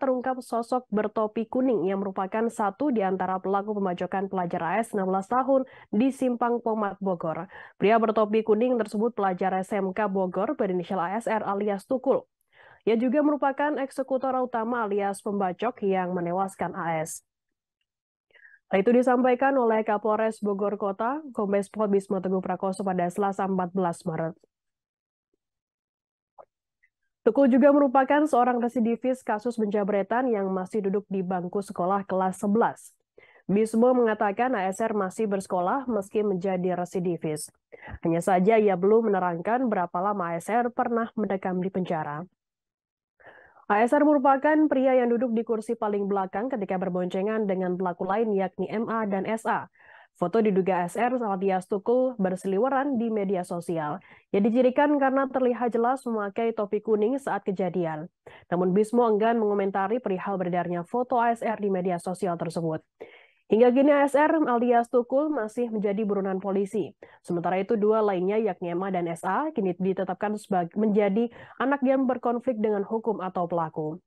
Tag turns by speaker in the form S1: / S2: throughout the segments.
S1: terungkap sosok bertopi kuning yang merupakan satu di antara pelaku pembacokan pelajar AS 16 tahun di Simpang Pomat, Bogor. Pria bertopi kuning tersebut pelajar SMK Bogor berinisial ASR alias Tukul. Ia juga merupakan eksekutor utama alias pembacok yang menewaskan AS. Hal itu disampaikan oleh Kapolres Bogor Kota, Kombes Pol Bismo Teguh Prakoso pada Selasa 14 Maret. Tukul juga merupakan seorang residivis kasus penjabretan yang masih duduk di bangku sekolah kelas 11. Bismo mengatakan ASR masih bersekolah meski menjadi residivis. Hanya saja ia belum menerangkan berapa lama ASR pernah mendekam di penjara. ASR merupakan pria yang duduk di kursi paling belakang ketika berboncengan dengan pelaku lain yakni MA dan SA. Foto diduga ASR alias Tukul berseliweran di media sosial. Yang dicirikan karena terlihat jelas memakai topi kuning saat kejadian. Namun Bismo enggan mengomentari perihal beredarnya foto ASR di media sosial tersebut. Hingga kini ASR alias Tukul masih menjadi buronan polisi. Sementara itu dua lainnya yakni MA dan SA kini ditetapkan sebagai menjadi anak yang berkonflik dengan hukum atau pelaku.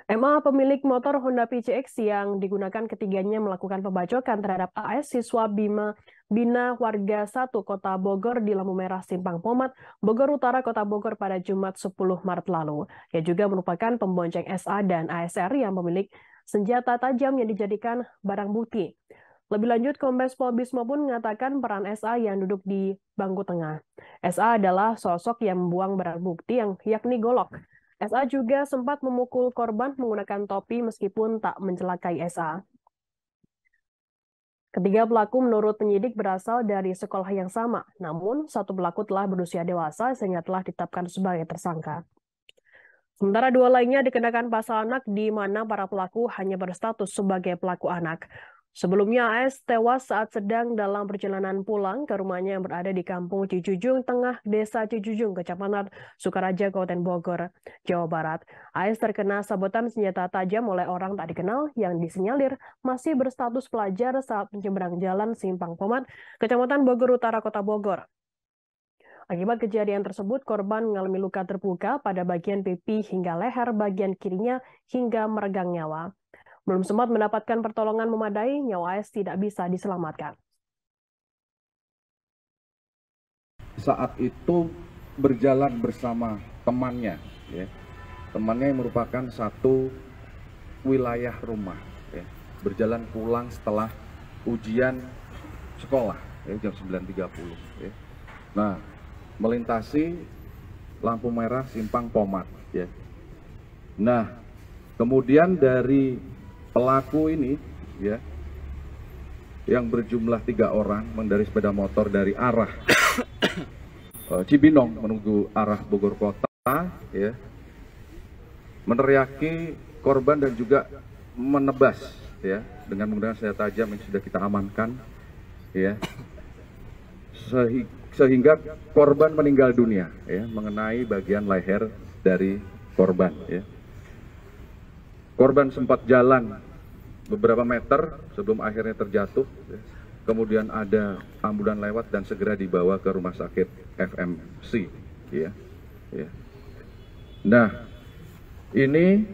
S1: MA pemilik motor Honda PCX yang digunakan ketiganya melakukan pembacokan terhadap AS siswa Bina Warga 1 Kota Bogor di lampu merah Simpang Pomat, Bogor Utara Kota Bogor pada Jumat 10 Maret lalu. Ia juga merupakan pembonceng SA dan ASR yang memiliki senjata tajam yang dijadikan barang bukti. Lebih lanjut, Kombes Pol Bismo pun mengatakan peran SA yang duduk di bangku tengah. SA adalah sosok yang membuang barang bukti yakni golok. SA juga sempat memukul korban menggunakan topi meskipun tak mencelakai SA. Ketiga pelaku menurut penyidik berasal dari sekolah yang sama, namun satu pelaku telah berusia dewasa sehingga telah ditetapkan sebagai tersangka. Sementara dua lainnya dikenakan pasal anak di mana para pelaku hanya berstatus sebagai pelaku anak. Sebelumnya AS tewas saat sedang dalam perjalanan pulang ke rumahnya yang berada di Kampung Cijujung Tengah, Desa Cijujung, Kecamatan Sukaraja, Kabupaten Bogor, Jawa Barat. AS terkena sabetan senjata tajam oleh orang tak dikenal yang disinyalir masih berstatus pelajar saat menyeberang jalan Simpang Pomat, Kecamatan Bogor Utara, Kota Bogor. Akibat kejadian tersebut, korban mengalami luka terbuka pada bagian pipi hingga leher bagian kirinya hingga meregang nyawa. Belum sempat mendapatkan pertolongan memadai, nyawa AS tidak bisa diselamatkan.
S2: Saat itu berjalan bersama temannya, ya. Temannya yang merupakan satu wilayah rumah, ya. Berjalan pulang setelah ujian sekolah, ya, jam 9.30. Ya. Nah, melintasi lampu merah Simpang Pomat. Ya. Nah, kemudian dari pelaku ini, ya, yang berjumlah 3 orang mengendarai sepeda motor dari arah Cibinong menuju arah Bogor Kota, ya, meneriaki korban dan juga menebas, ya, dengan menggunakan senjata tajam yang sudah kita amankan, ya, sehingga korban meninggal dunia, ya, mengenai bagian leher dari korban, ya. Korban sempat jalan beberapa meter sebelum akhirnya terjatuh, ya. Kemudian ada ambulan lewat dan segera dibawa ke rumah sakit FMC, ya. Ya. Nah, ini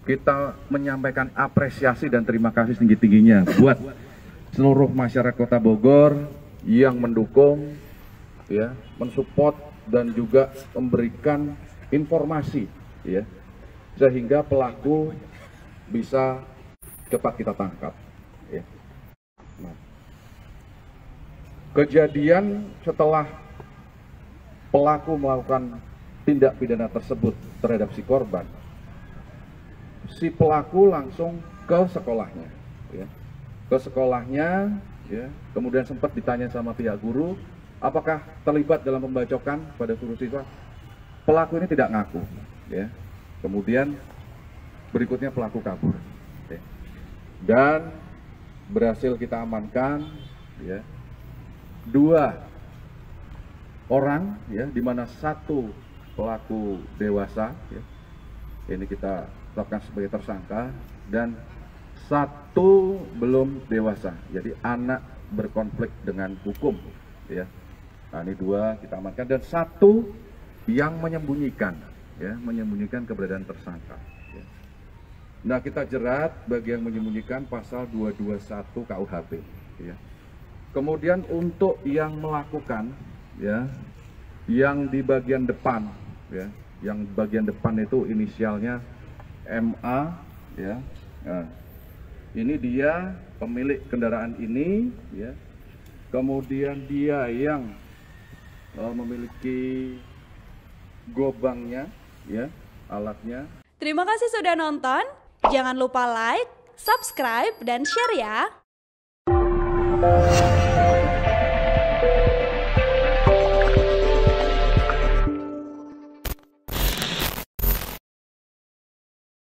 S2: kita menyampaikan apresiasi dan terima kasih tinggi-tingginya buat seluruh masyarakat Kota Bogor yang mendukung, ya, mensupport dan juga memberikan informasi, ya, sehingga pelaku bisa cepat kita tangkap. Ya. Nah, kejadian setelah pelaku melakukan tindak pidana tersebut terhadap si korban, si pelaku langsung ke sekolahnya, ya. Ke sekolahnya, ya. Kemudian sempat ditanya sama pihak guru, apakah terlibat dalam pembacokan pada guru siswa. Pelaku ini tidak ngaku, ya. Kemudian berikutnya pelaku kabur, ya. Dan berhasil kita amankan, ya, 2 orang, ya, di mana 1 pelaku dewasa, ya, ini kita tetapkan sebagai tersangka, dan 1 belum dewasa, jadi anak berkonflik dengan hukum, ya. Nah, ini 2 kita amankan dan 1 yang menyembunyikan, ya, menyembunyikan keberadaan tersangka, ya. Nah, kita jerat bagi yang menyembunyikan pasal 221 KUHP. Ya. Kemudian untuk yang melakukan, ya, yang di bagian depan, ya, yang bagian depan itu inisialnya MA, ya. Nah, ini dia pemilik kendaraan ini, ya. Kemudian dia yang memiliki gobangnya, ya, alatnya.
S3: Terima kasih sudah nonton. Jangan lupa like, subscribe, dan share ya.